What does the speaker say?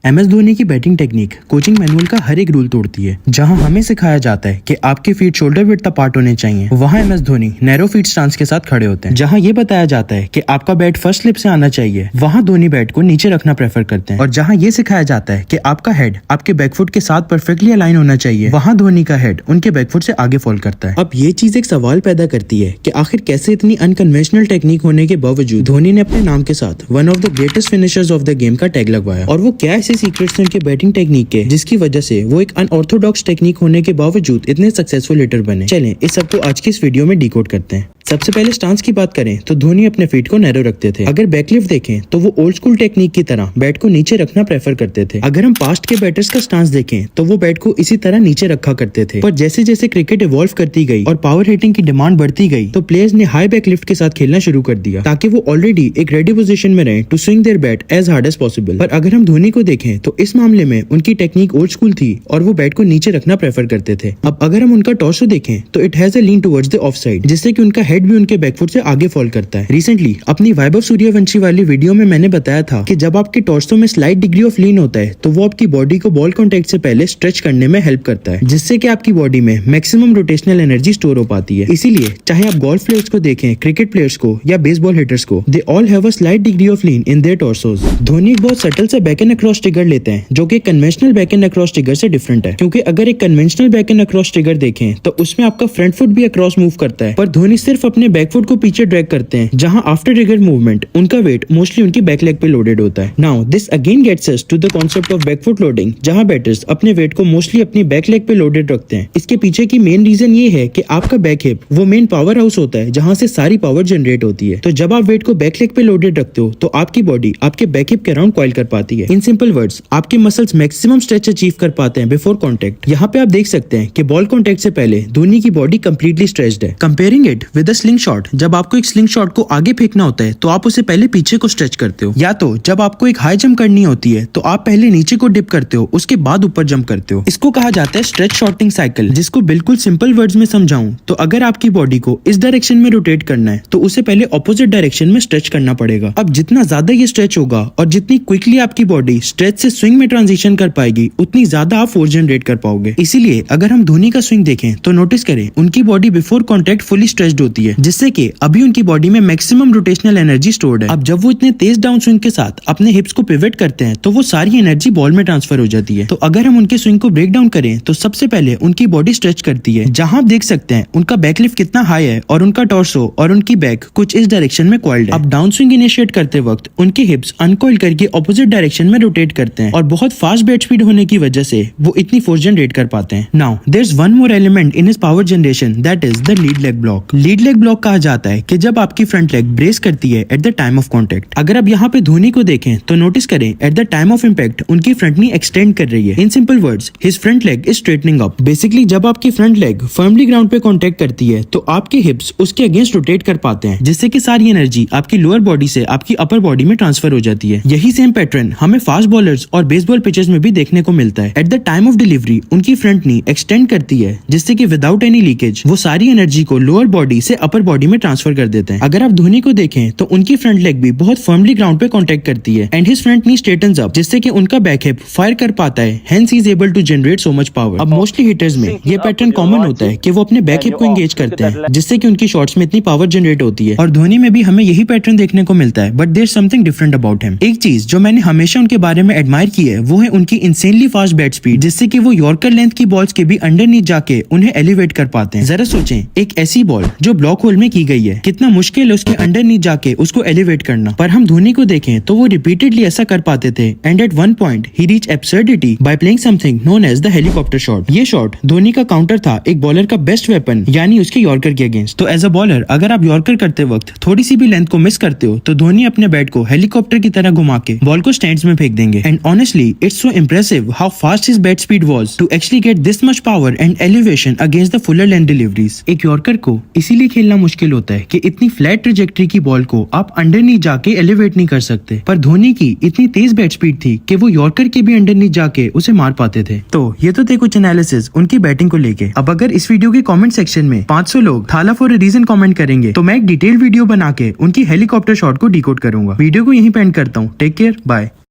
MS Dhoni की batting technique coaching manual का हर एक रूल तोड़ती है। जहां हमें सिखाया जाता है कि आपके फीट शोल्डर विड्थ अपार्ट होने चाहिए, वहां MS Dhoni narrow feet stance के साथ खड़े होते हैं। जहां ये बताया जाता है कि आपका बैट फर्स्ट स्लिप से आना चाहिए, वहां धोनी बैट को नीचे रखना प्रेफर करते हैं। और जहां ये सिखाया जाता है कि आपका हेड आपके बैकफुट के साथ परफेक्टली अलाइन होना चाहिए, वहां धोनी का हेड उनके बैकफुट से आगे फॉल करता है। अब ये चीज एक सवाल पैदा करती है कि आखिर कैसे इतनी अनकन्वेंशनल टेक्निक होने के बावजूद धोनी ने अपने नाम के साथ one of the greatest finishers of the game का टैग लगवाया। और वो क्या ऐसे सीक्रेट्स हैं उनके बैटिंग टेक्निक के जिसकी वजह से वो एक अनऑर्थोडॉक्स टेक्निक होने के बावजूद इतने सक्सेसफुल हिटर बने। चलें इस सब को आज की इस वीडियो में डिकोड करते हैं। सबसे पहले स्टांस की बात करें तो धोनी अपने फीट को नैरो रखते थे। अगर बैकलिफ्ट देखें तो वो ओल्ड स्कूल टेक्निक की तरह बैट को नीचे रखना प्रेफर करते थे। अगर हम पास्ट के बैटर्स का स्टांस देखें तो वो बैट को इसी तरह नीचे रखा करते थे। पर जैसे जैसे क्रिकेट इवॉल्व करती गई और पावर हिटिंग की डिमांड बढ़ती गई तो प्लेयर्स ने हाई बैकलिफ्ट के साथ खेलना शुरू कर दिया ताकि वो ऑलरेडी एक रेडी पोजीशन में रहे to swing their bat as hard as possible. पर अगर हम धोनी को देखें तो इस मामले में उनकी टेक्निक ओल्ड स्कूल थी और वो बैट को नीचे रखना प्रेफर करते थे। अब अगर हम उनका टॉर्सो देखें तो it has a lean towards the of side, जिससे कि उनका हेड भी उनके बैकफुट से आगे फॉल करता है। रिसेंटली अपनी वैभव सूर्यवंशी वाली वीडियो में मैंने बताया था कि जब आपके टॉर्सो में स्लाइट डिग्री ऑफ लीन होता है तो वो आपकी बॉडी को बॉल कॉन्टेक्ट से पहले स्ट्रेच करने में हेल्प करता है, जिससे कि आपकी बॉडी में मैक्सिमम रोटेशनल एनर्जी स्टोर हो पाती है। इसीलिए चाहे आप गोल्फ प्लेयर्स को देखें, क्रिकेट प्लेयर्स को या बेसबॉल हिटर्स को, they all have a slight degree of lean in their torsos. Dhoni एक बहुत सटल सा बैक एंड अक्रॉस ट्रिगर लेते हैं जो कि conventional back and across trigger से डिफरेंट है। क्योंकि अगर एक conventional back and across trigger देखें तो उसमें आपका फ्रंट फुट भी अक्रॉस मूव करता है, पर धोनी सिर्फ अपने बैक फुट को पीछे ड्रैग करते हैं, जहां आफ्टर ट्रिगर मूवमेंट उनका वेट मोस्टली उनकी बैक लेग पे लोडेड होता है। Now this again gets us to the concept of back foot loading, जहां बैटर्स अपने वेट को मोस्टली अपनी बैक लेग पे लोडेड रखते हैं। इसके पीछे की मेन रीजन ये है कि आपका बैक हिप वो मेन पावर हाउस होता है जहां से सारी पावर जनरेट होती है। तो जब आप वेट को बैक लेग पे लोडेड रखते हो तो आपकी बॉडी आपके बैक हिप के अराउंड कॉइल कर पाती है। इन सिंपल वर्ड्स, आपके मसल्स मैक्सिमम स्ट्रेच अचीव कर पाते हैं बिफोर कॉन्टेक्ट। यहाँ पे आप देख सकते हैं कि बॉल कॉन्टेक्ट से पहले धोनी की बॉडी कंप्लीटली स्ट्रेच्ड है। Comparing it with a sling shot, जब आपको एक स्लिंग शॉट को आगे फेंकना होता है तो आप उसे पहले पीछे को स्ट्रेच करते हो, या तो जब आपको एक हाई जंप करनी होती है तो आप पहले नीचे को डिप करते हो उसके बाद ऊपर जंप करते हो। इसको कहा जाता है स्ट्रेच शॉर्टिंग साइकिल। जिसको बिल्कुल सिंपल वर्ड्स में समझाऊं तो अगर आपकी बॉडी को इस डायरेक्शन में रोटेट करना है तो उसे पहले ऑपोजिट डायरेक्शन में स्ट्रेच करना पड़ेगा। अब जितना ज्यादा ये स्ट्रेच होगा और जितनी क्विकली आपकी बॉडी स्ट्रेच से स्विंग में ट्रांजिशन कर पाएगी उतनी ज्यादा आप फोर्स जनरेट कर पाओगे। इसीलिए अगर हम धोनी का स्विंग देखें तो नोटिस करें उनकी body before contact fully stretched होती है, जिससे कि अभी उनकी बॉडी में मैक्सिमम रोटेशनल एनर्जी स्टोर्ड है। अब जब वो इतने तेज डाउन स्विंग के साथ अपने हिप्स को पिवट करते हैं तो वो सारी एनर्जी बॉल में ट्रांसफर हो जाती है। तो अगर हम उनके स्विंग को ब्रेक डाउन करें तो सबसे पहले उनकी बॉडी स्ट्रेच करती है, जहां आप देख सकते हैं उनका बैकलिफ्ट कितना हाई है और उनका टॉर्सो और उनकी बैक कुछ इस डायरेक्शन में कॉइल्ड है। अब डाउन स्विंग इनिशिएट करते वक्त उनके हिप्स अनकॉइल करके ऑपोजिट डायरेक्शन में रोटेट करते हैं और बहुत फास्ट बैट स्पीड होने की वजह से वो इतनी फोर्स जनरेट कर पाते हैं। Now there is one more element in his power generation, that is the lead leg block. Lead leg block कहा जाता है कि जब आपकी फ्रंट लेग ब्रेस करती है at the time of contact. अगर आप यहाँ पे धोनी को देखें तो नोटिस करें at the time of impact उनकी फ्रंट नी एक्सटेंड कर रही है। In simple words, his front leg is straightening up. Basically जब आपकी फ्रंट लेग फर्मली ग्राउंड पे कॉन्टेक्ट करती है तो आपके हिप्स उसके अगेंस्ट रोटेट कर पाते हैं, जिससे कि सारी एनर्जी आपकी लोअर बॉडी से आपकी अपर बॉडी में ट्रांसफर हो जाती है। यही सेम पैटर्न हमें फास्ट बॉलर्स और बेसबॉल पिचेस में भी देखने को मिलता है। At the time of delivery उनकी फ्रंट नी एक्सटेंड करती है, जिससे कि विदाउट एनी लीकेज वो सारी एनर्जी को लोअर बॉडी से अपर बॉडी में ट्रांसफर कर देते हैं। अगर आप धोनी को देखें तो उनकी फ्रंट लेग भी बहुत फर्मली ग्राउंड पे कॉन्टेक्ट करती है and his front knee straightens up, जिससे कि उनका बैक हिप फायर कर पाता है, hence he is able to generate so much power. अब मोस्टली हिटर्स में ये पैटर्न कॉमन होता है कि वो अपने बैक हिप को एंगेज करते हैं, जिससे कि उनकी शॉट्स में इतनी पावर जनरेट होती है। और धोनी में भी हमें यही पैटर्न देखने को मिलता है, but there is something different about him. एक चीज जो मैंने हमेशा उनके बारे में एडमायर की है वो है उनकी इंसेनली फास्ट बैट स्पीड, जिससे कि वो यॉर्कर लेंथ की बॉल्स के भी अंडरनीथ जाके उन्हें एलिवेट कर पाते हैं। जरा सोचें, एक ऐसी बॉल जो ब्लॉक होल में की गई है, कितना मुश्किल है उसके अंडरनीथ जाके उसको एलिवेट करना। पर हम धोनी को देखें तो वो रिपीटेडली ऐसा कर पाते थे and at one point he reach absurdity by playing something known as the helicopter shot. ये शॉट धोनी का काउंटर था एक बॉलर का बेस्ट वेपन, यानी उसके यॉर्कर के अगेंस्ट। तो एज अ बॉलर अगर आप यॉर्कर करते वक्त थोड़ी सी भी लेंथ को मिस करते हो तो धोनी अपने बैट को हेलीकॉप्टर की तरह घुमा के बॉल को स्टैंड्स में फेंक देंगे। And honestly it's so impressive how fast his bat speed was to actually get this much power and elevation against the fuller length deliveries. एक यॉर्कर को इसीलिए खेलना मुश्किल होता है कि इतनी फ्लैट ट्रेजेक्टरी की बॉल को आप अंडरनीथ जाके एलिवेट नहीं कर सकते, पर धोनी की इतनी तेज बैट स्पीड थी कि वो यॉर्कर के भी अंडरनीथ जाके उसे मार पाते थे। तो ये तो थे कुछ एनालिसिस उनकी बैटिंग को लेके। अब अगर इस वीडियो के कमेंट सेक्शन में 500 लोग थाला फॉर अ रीजन कमेंट करेंगे तो मैं एक डिटेल वीडियो बना के उनकी हेलीकॉप्टर शॉट को डिकोड करूंगा। वीडियो को यहीं पे एंड करता हूँ। Take care, bye.